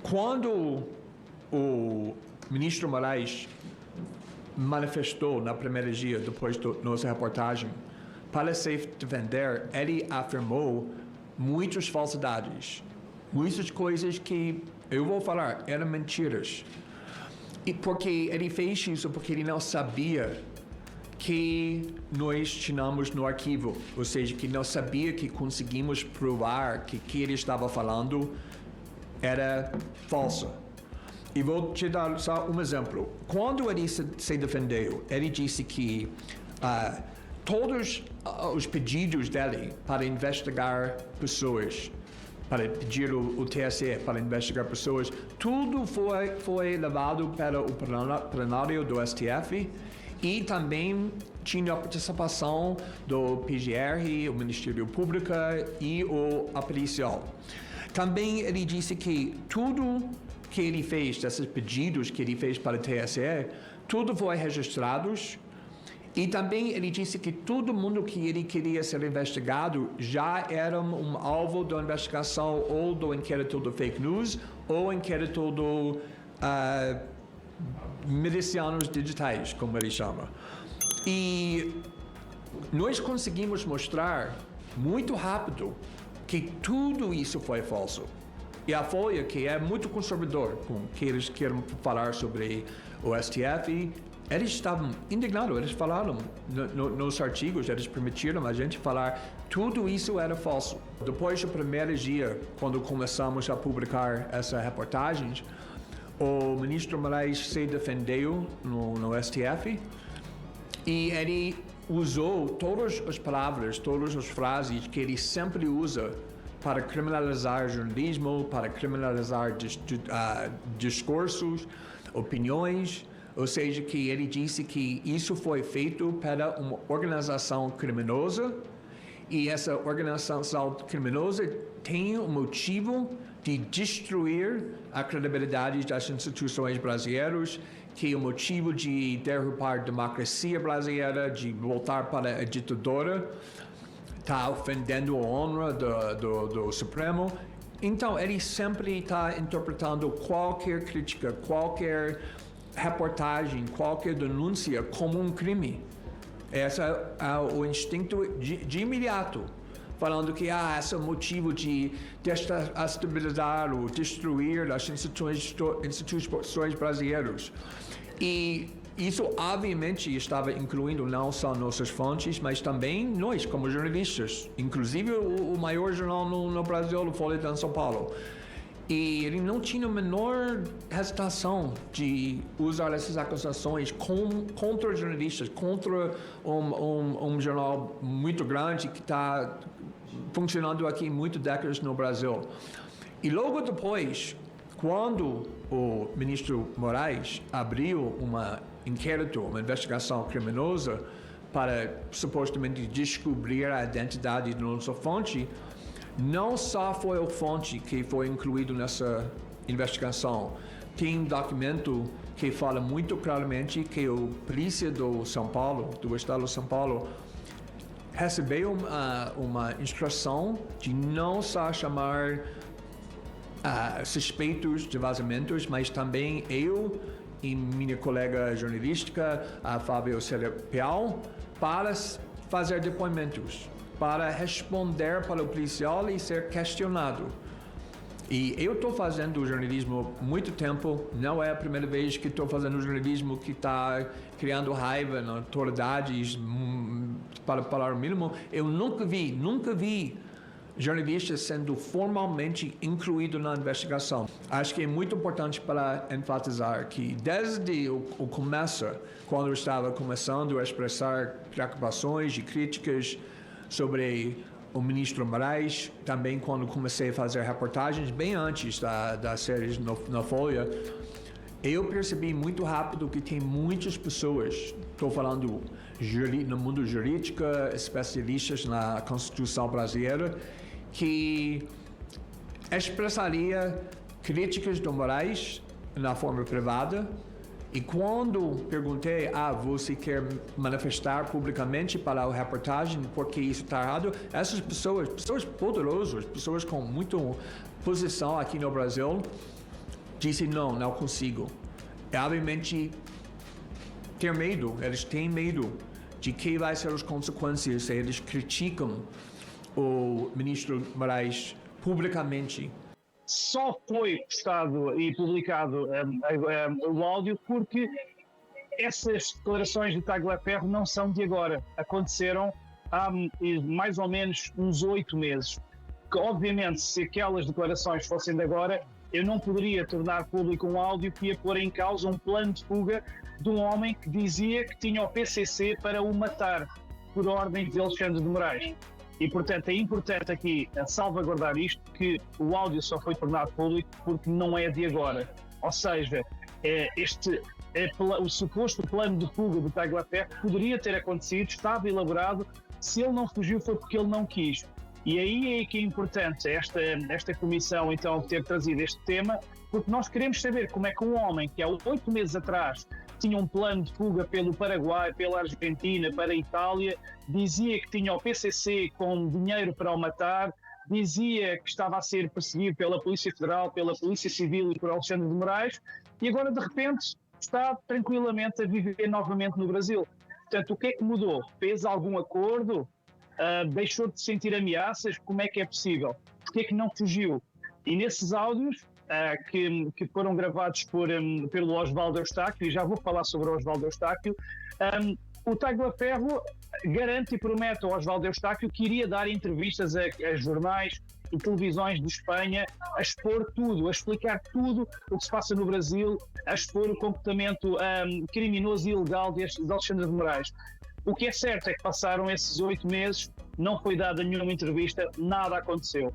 Quando o ministro Moraes manifestou na primeira dia, depois da nossa reportagem, para se defender, ele afirmou muitas falsidades, muitas coisas que, eu vou falar, eram mentiras. E porque ele fez isso porque ele não sabia que nós tínhamos no arquivo, ou seja, que não sabia que conseguimos provar que ele estava falando era falso. E vou te dar só um exemplo. Quando ele se defendeu, ele disse que todos os pedidos dele para investigar pessoas, para pedir o TSE para investigar pessoas, tudo foi levado para o plenário do STF e também tinha a participação do PGR, o Ministério Público e a policial. Também ele disse que tudo que ele fez, desses pedidos que ele fez para o TSE, tudo foi registrado. E também ele disse que todo mundo que ele queria ser investigado já era um alvo da investigação ou do inquérito do fake news ou inquérito do milicianos digitais, como ele chama. E nós conseguimos mostrar muito rápido que tudo isso foi falso. E a Folha, que é muito conservador com que eles querem falar sobre o STF, eles estavam indignados, eles falaram nos artigos, eles permitiram a gente falar tudo isso era falso. Depois do primeiro dia, quando começamos a publicar essa reportagem, o ministro Moraes se defendeu no STF e ele usou todas as palavras, todas as frases que ele sempre usa para criminalizar jornalismo, para criminalizar discursos, opiniões, ou seja, que ele disse que isso foi feito para uma organização criminosa e essa organização criminosa tem o motivo de destruir a credibilidade das instituições brasileiras, que é o motivo de derrubar a democracia brasileira, de voltar para a ditadura, está ofendendo a honra do Supremo. Então, ele sempre está interpretando qualquer crítica, qualquer reportagem, qualquer denúncia como um crime. Esse é o instinto de imediato, falando que esse é o motivo de desestabilizar ou destruir as instituições brasileiras. E isso, obviamente, estava incluindo não só nossas fontes, mas também nós, como jornalistas, inclusive o maior jornal no Brasil, o Folha de São Paulo. E ele não tinha a menor hesitação de usar essas acusações contra os jornalistas, contra um jornal muito grande que está funcionando aqui muitas décadas no Brasil. E logo depois, quando o ministro Moraes abriu uma inquérito, uma investigação criminosa para supostamente descobrir a identidade da nossa fonte, não só foi a fonte que foi incluído nessa investigação. Tem um documento que fala muito claramente que a polícia do São Paulo, do estado de São Paulo, recebeu uma instrução de não só chamar suspeitos de vazamentos, mas também eu e minha colega jornalística, a Fábio Célia Peal, para fazer depoimentos, para responder para o policial e ser questionado. E eu estou fazendo jornalismo há muito tempo, não é a primeira vez que estou fazendo jornalismo que está criando raiva nas autoridades, para falar o mínimo. Eu nunca vi jornalistas sendo formalmente incluído na investigação. Acho que é muito importante para enfatizar que desde o começo, quando eu estava começando a expressar preocupações e críticas sobre o ministro Moraes, também quando comecei a fazer reportagens, bem antes da série na Folha, eu percebi muito rápido que tem muitas pessoas, estou falando no mundo jurídico, especialistas na Constituição brasileira, que expressaria críticas do Moraes na forma privada. E quando perguntei, você quer manifestar publicamente para a reportagem porque isso está errado, essas pessoas poderosas, pessoas com muita posição aqui no Brasil, disse não consigo. Obviamente, eles têm medo de que vai ser as consequências se eles criticam o ministro Moraes publicamente. Só foi postado e publicado o áudio porque essas declarações de Tagliaferro não são de agora. Aconteceram há mais ou menos uns 8 meses. Que, obviamente, se aquelas declarações fossem de agora, eu não poderia tornar público um áudio que ia pôr em causa um plano de fuga de um homem que dizia que tinha o PCC para o matar, por ordem de Alexandre de Moraes. E, portanto, é importante aqui salvaguardar isto, que o áudio só foi tornado público porque não é de agora. Ou seja, o suposto plano de fuga do Tagliaferro poderia ter acontecido, estava elaborado, se ele não fugiu foi porque ele não quis. E aí é que é importante esta comissão então ter trazido este tema, porque nós queremos saber como é que um homem que há 8 meses atrás tinha um plano de fuga pelo Paraguai, pela Argentina, para a Itália, dizia que tinha o PCC com dinheiro para o matar, dizia que estava a ser perseguido pela Polícia Federal, pela Polícia Civil e por Alexandre de Moraes, e agora de repente está tranquilamente a viver novamente no Brasil. Portanto, o que é que mudou? Fez algum acordo? Deixou de sentir ameaças? Como é que é possível? Porquê é que não fugiu? E nesses áudios que foram gravados pelo Osvaldo Eustáquio, e já vou falar sobre o Osvaldo Eustáquio, o Tagliaferro garante e promete ao Osvaldo Eustáquio que iria dar entrevistas a jornais e televisões de Espanha, a expor tudo, a explicar tudo o que se passa no Brasil, a expor o comportamento criminoso e ilegal de Alexandre de Moraes. O que é certo é que passaram esses 8 meses, não foi dada nenhuma entrevista, nada aconteceu.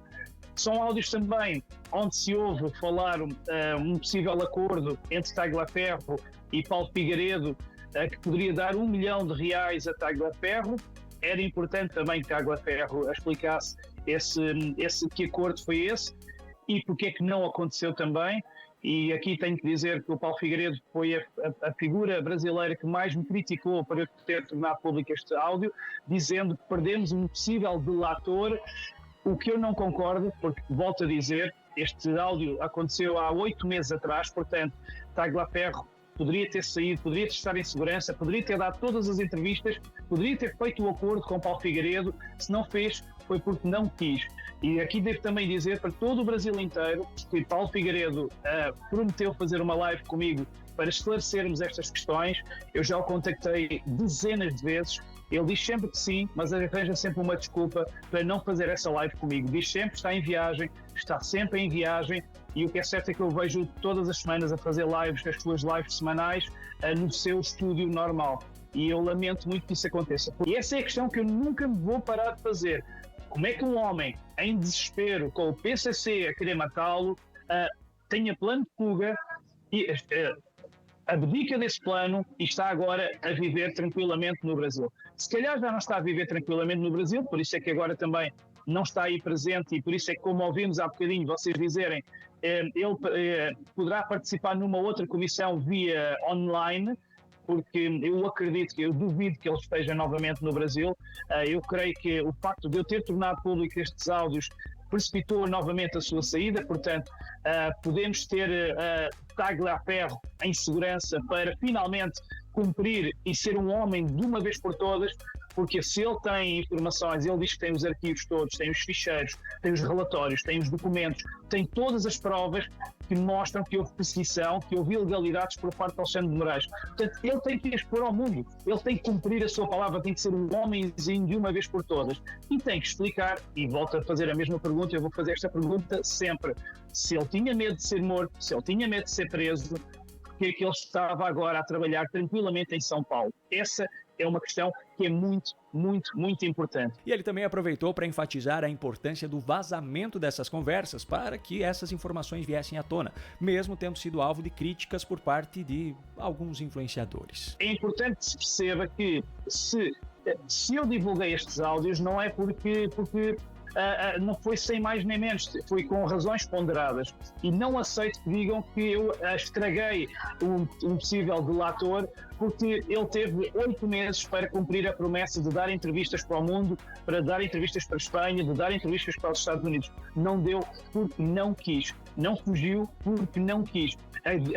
São áudios também onde se ouve falar um possível acordo entre Tagliaferro e Paulo Figueiredo, que poderia dar R$1 milhão a Tagliaferro. Era importante também que Tagliaferro explicasse que acordo foi esse e porque é que não aconteceu também. E aqui tenho que dizer que o Paulo Figueiredo foi a figura brasileira que mais me criticou por eu ter tornado público este áudio, dizendo que perdemos um possível delator, o que eu não concordo, porque, volto a dizer, este áudio aconteceu há 8 meses atrás, portanto, Tagliaferro poderia ter saído, poderia estar em segurança, poderia ter dado todas as entrevistas, poderia ter feito o acordo com Paulo Figueiredo, se não fez, foi porque não quis. E aqui devo também dizer para todo o Brasil inteiro que Paulo Figueiredo prometeu fazer uma live comigo para esclarecermos estas questões. Eu já o contactei dezenas de vezes. Ele diz sempre que sim, mas arranja sempre uma desculpa para não fazer essa live comigo. Diz sempre que está em viagem, está sempre em viagem, e o que é certo é que eu vejo todas as semanas a fazer lives, as suas lives semanais, no seu estúdio normal. E eu lamento muito que isso aconteça. E essa é a questão que eu nunca me vou parar de fazer. Como é que um homem, em desespero, com o PCC a querer matá-lo, tenha plano de fuga e abdica desse plano e está agora a viver tranquilamente no Brasil? Se calhar já não está a viver tranquilamente no Brasil, por isso é que agora também não está aí presente, e por isso é que, como ouvimos há bocadinho vocês dizerem, ele poderá participar numa outra comissão via online, porque eu duvido que ele esteja novamente no Brasil. Eu creio que o facto de eu ter tornado público estes áudios precipitou novamente a sua saída, portanto, podemos ter Tagliaferro em segurança para finalmente cumprir e ser um homem de uma vez por todas, porque se ele tem informações, ele diz que tem os arquivos todos, tem os ficheiros, tem os relatórios, tem os documentos, tem todas as provas que mostram que houve perseguição, que houve ilegalidades por parte de Alexandre de Moraes. Portanto, ele tem que expor ao mundo, ele tem que cumprir a sua palavra, tem que ser um homenzinho de uma vez por todas. E tem que explicar, e volto a fazer a mesma pergunta, eu vou fazer esta pergunta sempre: se ele tinha medo de ser morto, se ele tinha medo de ser preso, porque é que ele estava agora a trabalhar tranquilamente em São Paulo? Essa é uma questão que é muito, muito, muito importante. E ele também aproveitou para enfatizar a importância do vazamento dessas conversas para que essas informações viessem à tona, mesmo tendo sido alvo de críticas por parte de alguns influenciadores. É importante que se perceba que se eu divulguei estes áudios não é porque não foi sem mais nem menos, foi com razões ponderadas, e não aceito que digam que eu estraguei um possível delator, porque ele teve 8 meses para cumprir a promessa de dar entrevistas para o mundo, para dar entrevistas para a Espanha, de dar entrevistas para os Estados Unidos. Não deu porque não quis. não fugiu porque não quis.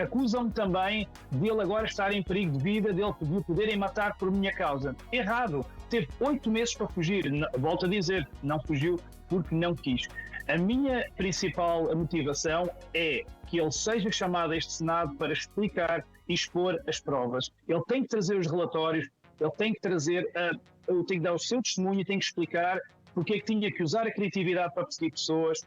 Acusam-me também dele agora estar em perigo de vida, dele poderem matar por minha causa. Errado. Teve 8 meses para fugir. Volto a dizer, não fugiu porque não quis. A minha principal motivação é que ele seja chamado a este Senado para explicar e expor as provas. Ele tem que trazer os relatórios, ele tem que trazer, tem que dar o seu testemunho, tem que explicar porque é que tinha que usar a criatividade para perseguir pessoas,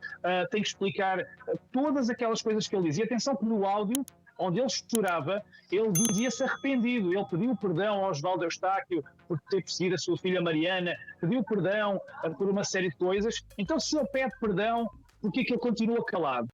tem que explicar todas aquelas coisas que ele dizia. Atenção que no áudio, onde ele chorava, ele dizia-se arrependido, ele pediu perdão ao Osvaldo Eustáquio por ter perseguido a sua filha Mariana, pediu perdão por uma série de coisas. Então, se ele pede perdão, por que é que ele continua calado?